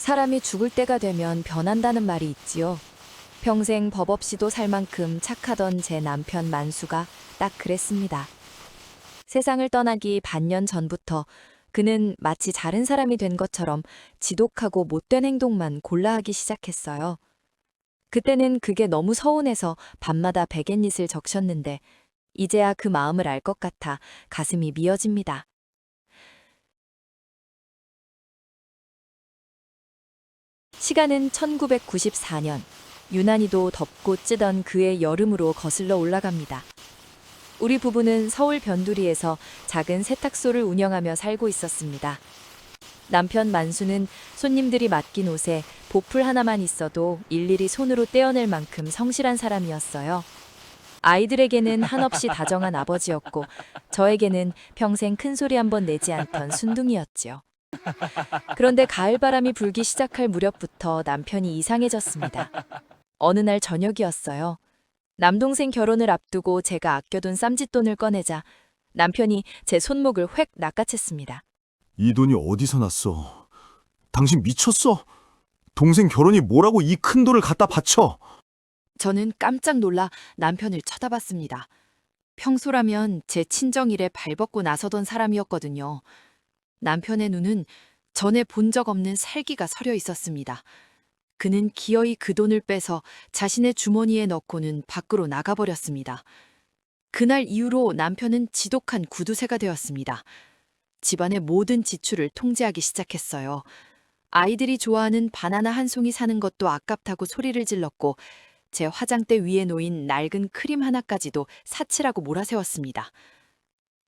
사람이 죽을 때가 되면 변한다는 말이 있지요. 평생 법 없이도 살 만큼 착하던 제 남편 만수가 딱 그랬습니다. 세상을 떠나기 반년 전부터 그는 마치 다른 사람이 된 것처럼 지독하고 못된 행동만 골라 하기 시작했어요. 그때는 그게 너무 서운해서 밤마다 베갯잇을 적셨는데 이제야 그 마음을 알 것 같아 가슴이 미어집니다. 시간은 1994년. 유난히도 덥고 찌던 그해 여름으로 거슬러 올라갑니다. 우리 부부는 서울 변두리에서 작은 세탁소를 운영하며 살고 있었습니다. 남편 만수는 손님들이 맡긴 옷에 보풀 하나만 있어도 일일이 손으로 떼어낼 만큼 성실한 사람이었어요. 아이들에게는 한없이 다정한 아버지였고 저에게는 평생 큰소리 한 번 내지 않던 순둥이였지요. 그런데 가을바람이 불기 시작할 무렵부터 남편이 이상해졌습니다. 어느 날 저녁이었어요. 남동생 결혼을 앞두고 제가 아껴둔 쌈짓돈을 꺼내자 남편이 제 손목을 획 낚아챘습니다. 이 돈이 어디서 났어? 당신 미쳤어? 동생 결혼이 뭐라고 이 큰 돈을 갖다 바쳐? 저는 깜짝 놀라 남편을 쳐다봤습니다. 평소라면 제 친정일에 발벗고 나서던 사람이었거든요. 남편의 눈은 전에 본 적 없는 살기가 서려 있었습니다. 그는 기어이 그 돈을 빼서 자신의 주머니에 넣고는 밖으로 나가버렸습니다. 그날 이후로 남편은 지독한 구두쇠가 되었습니다. 집안의 모든 지출을 통제하기 시작했어요. 아이들이 좋아하는 바나나 한 송이 사는 것도 아깝다고 소리를 질렀고 제 화장대 위에 놓인 낡은 크림 하나까지도 사치라고 몰아세웠습니다.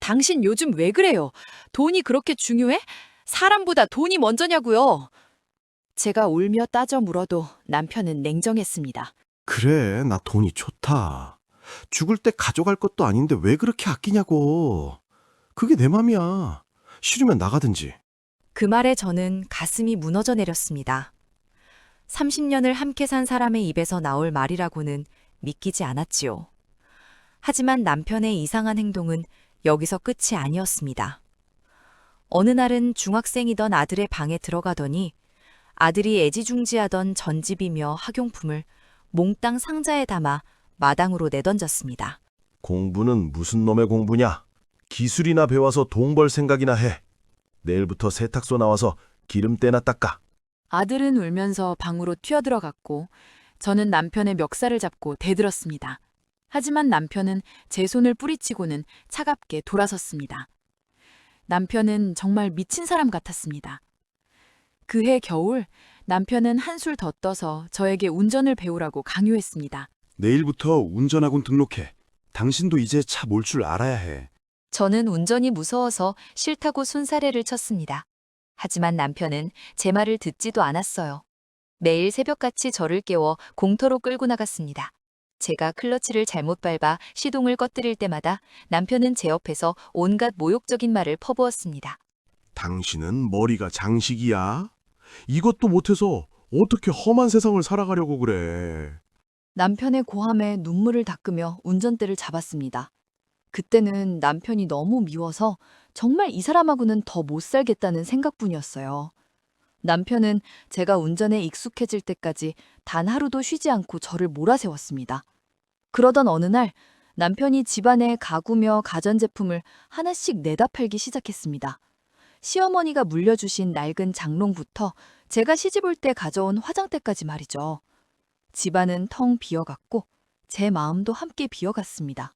당신 요즘 왜 그래요? 돈이 그렇게 중요해? 사람보다 돈이 먼저냐고요? 제가 울며 따져 물어도 남편은 냉정했습니다. 그래, 나 돈이 좋다. 죽을 때 가져갈 것도 아닌데 왜 그렇게 아끼냐고. 그게 내 맘이야. 싫으면 나가든지. 그 말에 저는 가슴이 무너져 내렸습니다. 30년을 함께 산 사람의 입에서 나올 말이라고는 믿기지 않았지요. 하지만 남편의 이상한 행동은 여기서 끝이 아니었습니다. 어느 날은 중학생이던 아들의 방에 들어가더니 아들이 애지중지하던 전집이며 학용품을 몽땅 상자에 담아 마당으로 내던졌습니다. 공부는 무슨 놈의 공부냐? 기술이나 배워서 돈 벌 생각이나 해. 내일부터 세탁소 나와서 기름때나 닦아. 아들은 울면서 방으로 튀어들어갔고 저는 남편의 멱살을 잡고 대들었습니다. 하지만 남편은 제 손을 뿌리치고는 차갑게 돌아섰습니다. 남편은 정말 미친 사람 같았습니다. 그해 겨울 남편은 한술 더 떠서 저에게 운전을 배우라고 강요했습니다. 내일부터 운전학원 등록해. 당신도 이제 차 몰 줄 알아야 해. 저는 운전이 무서워서 싫다고 손사래를 쳤습니다. 하지만 남편은 제 말을 듣지도 않았어요. 매일 새벽같이 저를 깨워 공터로 끌고 나갔습니다. 제가 클러치를 잘못 밟아 시동을 꺼뜨릴 때마다 남편은 제 옆에서 온갖 모욕적인 말을 퍼부었습니다. 당신은 머리가 장식이야? 이것도 못해서 어떻게 험한 세상을 살아가려고 그래. 남편의 고함에 눈물을 닦으며 운전대를 잡았습니다. 그때는 남편이 너무 미워서 정말 이 사람하고는 더 못 살겠다는 생각뿐이었어요. 남편은 제가 운전에 익숙해질 때까지 단 하루도 쉬지 않고 저를 몰아세웠습니다. 그러던 어느 날 남편이 집안의 가구며 가전제품을 하나씩 내다 팔기 시작했습니다. 시어머니가 물려주신 낡은 장롱부터 제가 시집 올 때 가져온 화장대까지 말이죠. 집안은 텅 비어갔고 제 마음도 함께 비어갔습니다.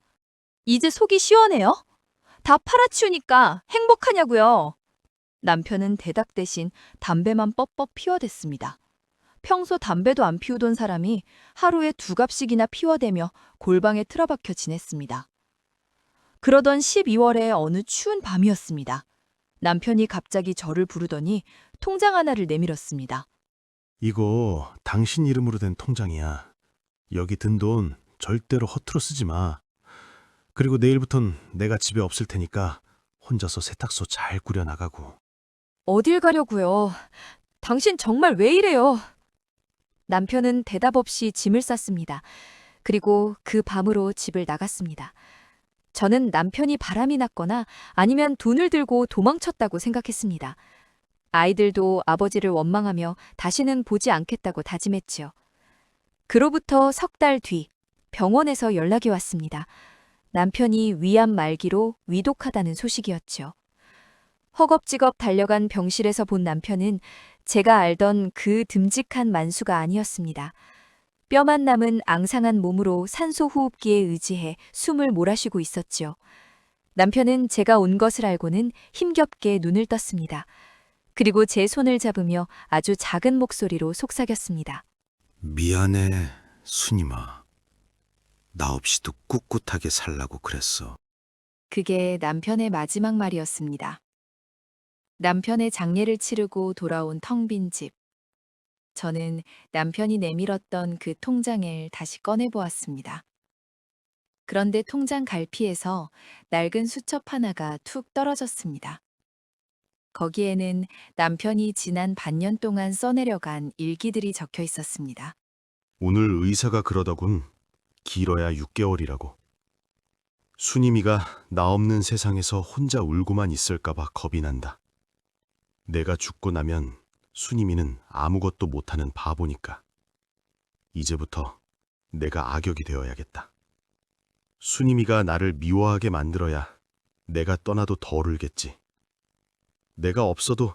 이제 속이 시원해요? 다 팔아치우니까 행복하냐고요? 남편은 대답 대신 담배만 뻣뻣 피워댔습니다. 평소 담배도 안 피우던 사람이 하루에 2갑씩이나 피워대며 골방에 틀어박혀 지냈습니다. 그러던 12월의 어느 추운 밤이었습니다. 남편이 갑자기 저를 부르더니 통장 하나를 내밀었습니다. 이거 당신 이름으로 된 통장이야. 여기 든 돈 절대로 허투루 쓰지 마. 그리고 내일부턴 내가 집에 없을 테니까 혼자서 세탁소 잘 꾸려나가고. 어딜 가려고요? 당신 정말 왜 이래요? 남편은 대답 없이 짐을 쌌습니다. 그리고 그 밤으로 집을 나갔습니다. 저는 남편이 바람이 났거나 아니면 돈을 들고 도망쳤다고 생각했습니다. 아이들도 아버지를 원망하며 다시는 보지 않겠다고 다짐했지요. 그로부터 석 달 뒤 병원에서 연락이 왔습니다. 남편이 위암 말기로 위독하다는 소식이었지요. 허겁지겁 달려간 병실에서 본 남편은 제가 알던 그 듬직한 만수가 아니었습니다. 뼈만 남은 앙상한 몸으로 산소 호흡기에 의지해 숨을 몰아쉬고 있었지요. 남편은 제가 온 것을 알고는 힘겹게 눈을 떴습니다. 그리고 제 손을 잡으며 아주 작은 목소리로 속삭였습니다. 미안해, 순임아. 나 없이도 꿋꿋하게 살라고 그랬어. 그게 남편의 마지막 말이었습니다. 남편의 장례를 치르고 돌아온 텅 빈 집. 저는 남편이 내밀었던 그 통장을 다시 꺼내보았습니다. 그런데 통장 갈피에서 낡은 수첩 하나가 툭 떨어졌습니다. 거기에는 남편이 지난 반년 동안 써내려간 일기들이 적혀 있었습니다. 오늘 의사가 그러더군. 길어야 6개월이라고. 순임이가 나 없는 세상에서 혼자 울고만 있을까봐 겁이 난다. 내가 죽고 나면 순임이는 아무것도 못하는 바보니까. 이제부터 내가 악역이 되어야겠다. 순임이가 나를 미워하게 만들어야 내가 떠나도 덜 울겠지. 내가 없어도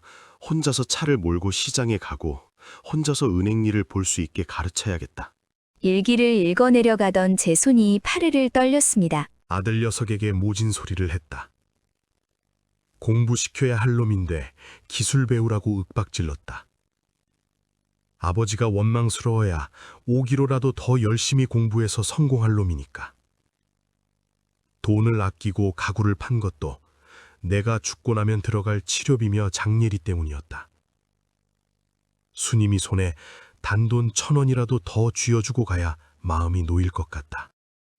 혼자서 차를 몰고 시장에 가고 혼자서 은행 일을 볼 수 있게 가르쳐야겠다. 일기를 읽어내려가던 제 손이 파르르 떨렸습니다. 아들 녀석에게 모진 소리를 했다. 공부시켜야 할 놈인데 기술 배우라고 윽박질렀다. 아버지가 원망스러워야 5기로라도 더 열심히 공부해서 성공할 놈이니까. 돈을 아끼고 가구를 판 것도 내가 죽고 나면 들어갈 치료비며 장례리 때문이었다. 순임이 손에 단돈 1,000원이라도 더 쥐어주고 가야 마음이 놓일 것 같다.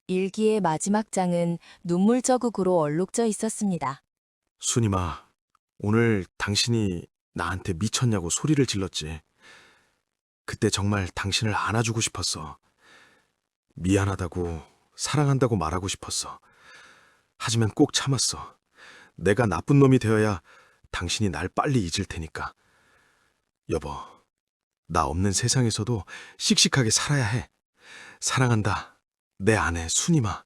일기의 마지막 장은 눈물 자국으로 얼룩져 있었습니다. 순임아, 오늘 당신이 나한테 미쳤냐고 소리를 질렀지. 그때 정말 당신을 안아주고 싶었어. 미안하다고, 사랑한다고 말하고 싶었어. 하지만 꼭 참았어. 내가 나쁜 놈이 되어야 당신이 날 빨리 잊을 테니까. 여보, 나 없는 세상에서도 씩씩하게 살아야 해. 사랑한다. 내 아내 순임아.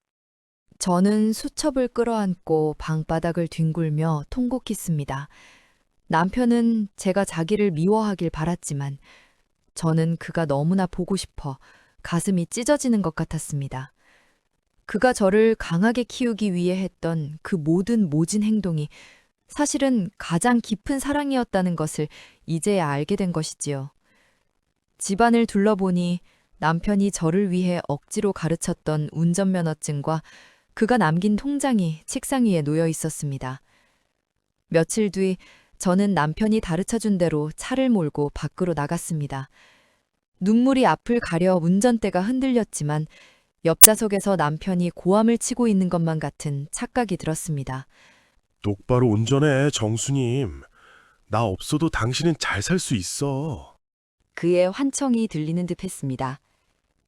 저는 수첩을 끌어안고 방바닥을 뒹굴며 통곡했습니다. 남편은 제가 자기를 미워하길 바랐지만 저는 그가 너무나 보고 싶어 가슴이 찢어지는 것 같았습니다. 그가 저를 강하게 키우기 위해 했던 그 모든 모진 행동이 사실은 가장 깊은 사랑이었다는 것을 이제야 알게 된 것이지요. 집안을 둘러보니 남편이 저를 위해 억지로 가르쳤던 운전면허증과 그가 남긴 통장이 책상 위에 놓여 있었습니다. 며칠 뒤 저는 남편이 가르쳐준 대로 차를 몰고 밖으로 나갔습니다. 눈물이 앞을 가려 운전대가 흔들렸지만 옆좌석에서 남편이 고함을 치고 있는 것만 같은 착각이 들었습니다. 똑바로 운전해, 정수님. 나 없어도 당신은 잘 살 수 있어. 그의 환청이 들리는 듯 했습니다.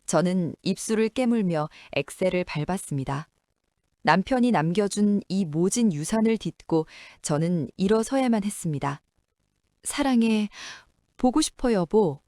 저는 입술을 깨물며 엑셀을 밟았습니다. 남편이 남겨준 이 모진 유산을 딛고 저는 일어서야만 했습니다. 사랑해, 보고 싶어 여보.